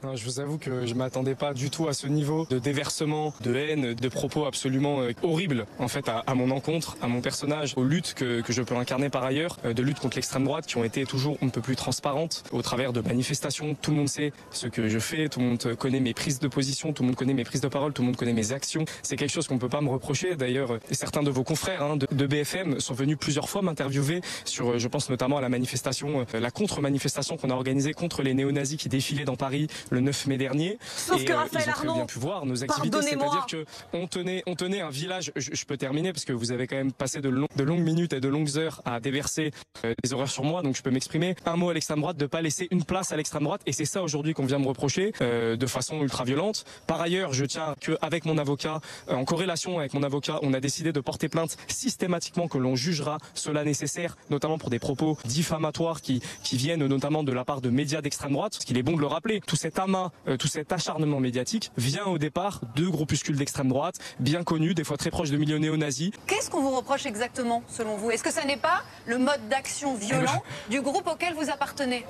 Non, je vous avoue que je m'attendais pas du tout à ce niveau de déversement, de haine, de propos absolument horribles en fait à mon encontre, à mon personnage, aux luttes que je peux incarner par ailleurs, de luttes contre l'extrême droite qui ont été toujours un peu plus transparentes au travers de manifestations. Tout le monde sait ce que je fais, tout le monde connaît mes prises de position, tout le monde connaît mes prises de parole, tout le monde connaît mes actions. C'est quelque chose qu'on ne peut pas me reprocher. D'ailleurs, certains de vos confrères de BFM sont venus plusieurs fois m'interviewer sur, je pense notamment à la manifestation, la contre-manifestation qu'on a organisée contre les néo-nazis qui défilaient dans Paris le 9 mai dernier. Sauf que Raphaël Arnaud, ils ont bien pu voir nos activités, c'est-à-dire que on tenait un village. Je peux terminer parce que vous avez quand même passé de longues minutes et de longues heures à déverser des horreurs sur moi, donc je peux m'exprimer. Un mot à l'extrême droite, de pas laisser une place à l'extrême droite, et c'est ça aujourd'hui qu'on vient me reprocher de façon ultra violente. Par ailleurs, je tiens qu'avec mon avocat, en corrélation avec mon avocat, on a décidé de porter plainte systématiquement, que l'on jugera cela nécessaire, notamment pour des propos diffamatoires qui viennent notamment de la part de médias d'extrême droite. Parce qu'il est bon de le rappeler, tout cet amas, tout cet acharnement médiatique vient au départ de groupuscules d'extrême droite, bien connus, des fois très proches de milieux néo-nazis. Qu'est-ce qu'on vous reproche exactement, selon vous? Est-ce que ça n'est pas le mode d'action violent du groupe auquel vous appartenez?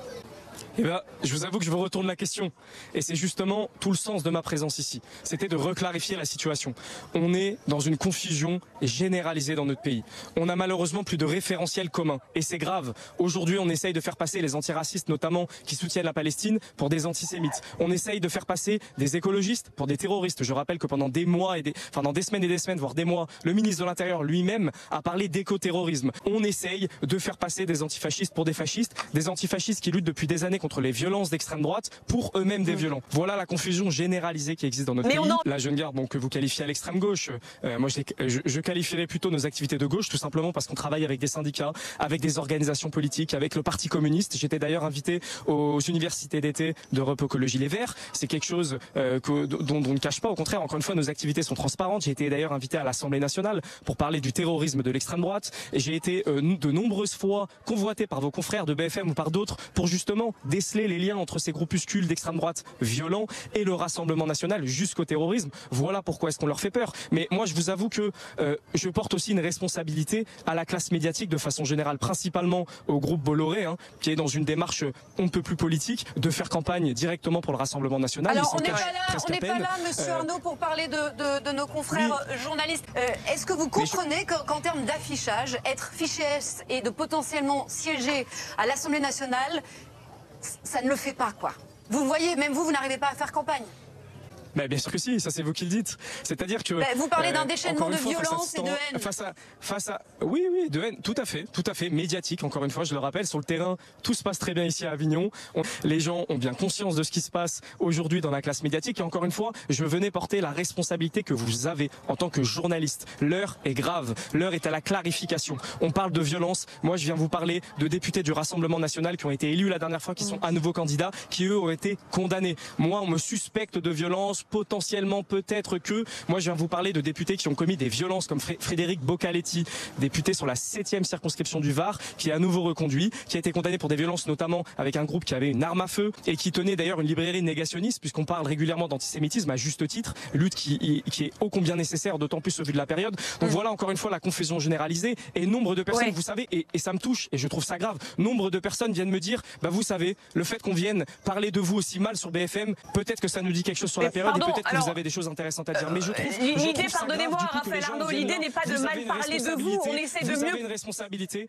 Eh bien, je vous avoue que je vous retourne la question. Et c'est justement tout le sens de ma présence ici. C'était de reclarifier la situation. On est dans une confusion généralisée dans notre pays. On a malheureusement plus de référentiels communs. Et c'est grave. Aujourd'hui, on essaye de faire passer les antiracistes, notamment, qui soutiennent la Palestine, pour des antisémites. On essaye de faire passer des écologistes pour des terroristes. Je rappelle que pendant des mois pendant des semaines, voire des mois, le ministre de l'Intérieur lui-même a parlé d'écoterrorisme. On essaye de faire passer des antifascistes pour des antifascistes qui luttent depuis des années contre les violences d'extrême droite pour eux-mêmes des violents. Voilà la confusion généralisée qui existe dans notre pays. La jeune garde, que vous qualifiez à l'extrême gauche, moi je qualifierais plutôt nos activités de gauche, tout simplement parce qu'on travaille avec des syndicats, avec des organisations politiques, avec le Parti communiste. J'étais d'ailleurs invité aux universités d'été d'Europe Écologie Les Verts. C'est quelque chose dont on ne cache pas. Au contraire, encore une fois, nos activités sont transparentes. J'ai été d'ailleurs invité à l'Assemblée nationale pour parler du terrorisme de l'extrême droite. Et j'ai été de nombreuses fois convoité par vos confrères de BFM ou par d'autres pour justement déceler les liens entre ces groupuscules d'extrême droite violents et le Rassemblement national jusqu'au terrorisme. Voilà pourquoi est-ce qu'on leur fait peur. Mais moi, je vous avoue que je porte aussi une responsabilité à la classe médiatique de façon générale, principalement au groupe Bolloré, qui est dans une démarche on ne peut plus politique, de faire campagne directement pour le Rassemblement national. Alors, on n'est pas là, monsieur Arnaud, pour parler de nos confrères journalistes. Est-ce que vous comprenez qu'en termes d'affichage, être fiché S et de potentiellement siéger à l'Assemblée nationale, ça ne le fait pas, quoi. Vous voyez, même vous n'arrivez pas à faire campagne. Bah bien sûr que si, ça c'est vous qui le dites. C'est-à-dire que vous parlez d'un déchaînement de violence et de haine. Face à oui, de haine, tout à fait, médiatique. Encore une fois, je le rappelle, sur le terrain, tout se passe très bien ici à Avignon. Les gens ont bien conscience de ce qui se passe aujourd'hui dans la classe médiatique. Et encore une fois, je venais porter la responsabilité que vous avez en tant que journaliste. L'heure est grave, l'heure est à la clarification. On parle de violence. Moi, je viens vous parler de députés du Rassemblement national qui ont été élus la dernière fois, qui sont à nouveau candidats, qui eux ont été condamnés. Moi, on me suspecte de violence. Potentiellement, peut-être que moi je viens vous parler de députés qui ont commis des violences comme Frédéric Boccaletti, député sur la 7e circonscription du Var, qui est à nouveau reconduit, qui a été condamné pour des violences notamment avec un groupe qui avait une arme à feu et qui tenait d'ailleurs une librairie négationniste, puisqu'on parle régulièrement d'antisémitisme à juste titre, lutte qui est ô combien nécessaire, d'autant plus au vu de la période. Donc voilà encore une fois la confusion généralisée et nombre de personnes, vous savez, et ça me touche et je trouve ça grave, nombre de personnes viennent me dire, vous savez, le fait qu'on vienne parler de vous aussi mal sur BFM, peut-être que ça nous dit quelque chose sur la période. Pardon, et peut-être que vous avez des choses intéressantes à dire. Mais je trouve l'idée, pardonnez-moi, Raphaël Arnaud, l'idée n'est pas de mal parler de vous. On essaie de mieux. Vous avez une responsabilité.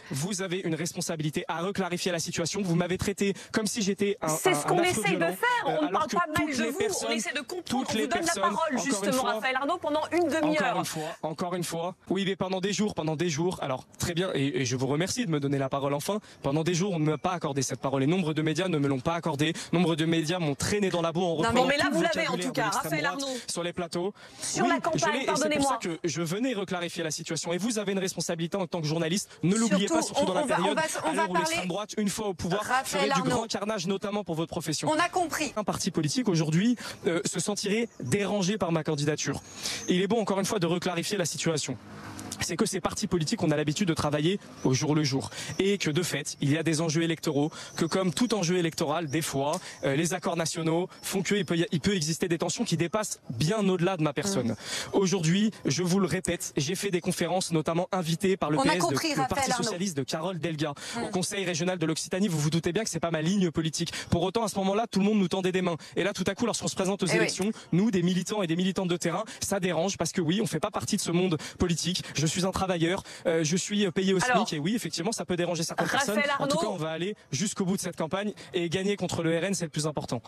Vous avez une responsabilité à reclarifier la situation. Vous m'avez traité comme si j'étais un. C'est ce qu'on essaye de faire. On ne parle pas mal de vous. On essaie de comprendre. On vous donne la parole, justement, Raphaël Arnaud, pendant une demi-heure. Encore une fois. Oui, mais pendant des jours. Alors, très bien. Et je vous remercie de me donner la parole enfin. Pendant des jours, on ne m'a pas accordé cette parole. Et nombre de médias ne me l'ont pas accordé. Nombre de médias m'ont traîné dans la boue en reprenant. Non, mais là, vous l'avez en tout cas, Raphaël Arnaud. Sur les plateaux. Sur la campagne, pardonnez-moi. C'est pour ça que je venais reclarifier la situation. Et vous avez une responsabilité en tant que journaliste. Ne l'oubliez pas, surtout dans la période à l'heure où l'extrême droite, une fois au pouvoir, ferait du grand carnage, notamment pour votre profession. On a compris. Un parti politique aujourd'hui se sentirait dérangé par ma candidature. Il est bon, encore une fois, de reclarifier la situation. c'est que ces partis politiques, on a l'habitude de travailler au jour le jour. Et que de fait, il y a des enjeux électoraux, que comme tout enjeu électoral, des fois, les accords nationaux font qu'il peut exister des tensions qui dépassent bien au-delà de ma personne. Aujourd'hui, je vous le répète, j'ai fait des conférences, notamment invitées par le le Parti Socialiste de Carole Delga, au Conseil régional de l'Occitanie. Vous vous doutez bien que c'est pas ma ligne politique. Pour autant, à ce moment-là, tout le monde nous tendait des mains. Et là, tout à coup, lorsqu'on se présente aux élections, nous, des militants et des militantes de terrain, ça dérange parce que oui, on fait pas partie de ce monde politique. Je suis un travailleur, je suis payé au SMIC et oui, effectivement, ça peut déranger certaines personnes. En tout cas, on va aller jusqu'au bout de cette campagne et gagner contre le RN, c'est le plus important.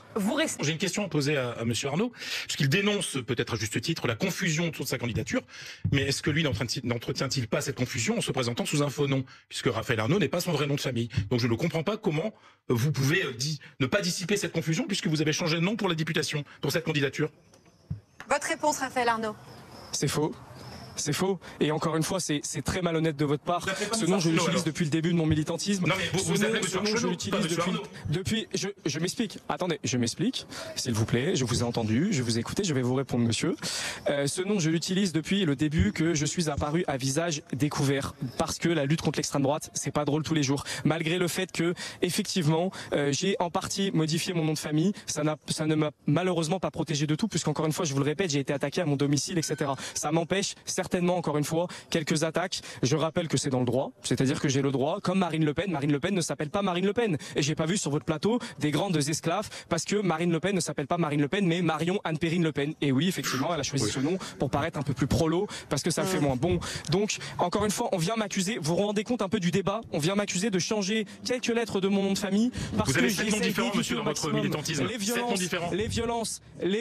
J'ai une question à poser à M. Arnaud, puisqu'il dénonce peut-être à juste titre la confusion autour de sa candidature, mais est-ce que lui n'entretient-il pas cette confusion en se présentant sous un faux nom, puisque Raphaël Arnaud n'est pas son vrai nom de famille. Donc je ne comprends pas comment vous pouvez ne pas dissiper cette confusion puisque vous avez changé de nom pour la députation, pour cette candidature. Votre réponse, Raphaël Arnaud? C'est faux. C'est faux. Et encore une fois, c'est très malhonnête de votre part. Ce nom, je l'utilise depuis le début de mon militantisme. Non, mais vous appelez M. Arnaud, je l'utilise depuis. Je m'explique. Attendez, je m'explique. S'il vous plaît, je vous ai entendu, je vous ai écouté, je vais vous répondre, monsieur. Ce nom, je l'utilise depuis le début que je suis apparu à visage découvert. Parce que la lutte contre l'extrême droite, c'est pas drôle tous les jours. Malgré le fait que, effectivement, j'ai en partie modifié mon nom de famille, ça ne m'a malheureusement pas protégé de tout, puisqu'encore une fois, je vous le répète, j'ai été attaqué à mon domicile, etc. Ça m'empêche certainement, encore une fois, quelques attaques. Je rappelle que c'est dans le droit, c'est-à-dire que j'ai le droit, comme Marine Le Pen. Marine Le Pen ne s'appelle pas Marine Le Pen. Et j'ai pas vu sur votre plateau des grandes esclaves parce que Marine Le Pen ne s'appelle pas Marine Le Pen, mais Marion Anne-Perrine Le Pen. Et oui, effectivement, elle a choisi ce nom pour paraître un peu plus prolo, parce que ça le fait moins bon. Donc, encore une fois, on vient m'accuser, vous vous rendez compte un peu du débat, on vient m'accuser de changer quelques lettres de mon nom de famille parce vous avez que 7 noms différents, monsieur, dans votre militantisme. Les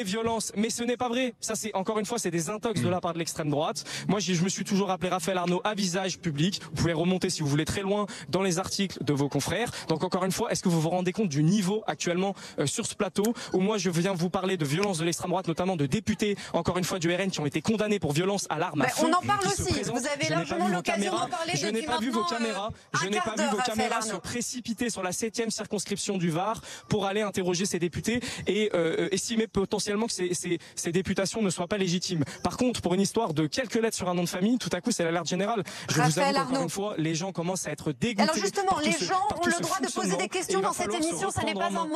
violences, mais ce n'est pas vrai. Ça, c'est encore une fois, c'est des intox de la part de l'extrême droite. Moi, je me suis toujours appelé Raphaël Arnaud à visage public. Vous pouvez remonter, si vous voulez, très loin dans les articles de vos confrères. Donc, encore une fois, est-ce que vous vous rendez compte du niveau actuellement sur ce plateau où moi, je viens vous parler de violence de l'extrême droite, notamment de députés, encore une fois, du RN qui ont été condamnés pour violence à l'arme à feu. On en parle aussi. Vous avez largement l'occasion d'en parler. Je n'ai pas vu vos caméras se précipiter sur la 7e circonscription du Var pour aller interroger ces députés et estimer potentiellement que ces députations ne soient pas légitimes. Par contre, pour une histoire de quelques lettres sur un nom de famille, tout à coup, c'est l'alerte générale. Je vous avoue encore une fois, les gens commencent à être dégoûtés. Alors justement, les gens ont le droit de poser des questions dans cette émission, ça n'est pas un mode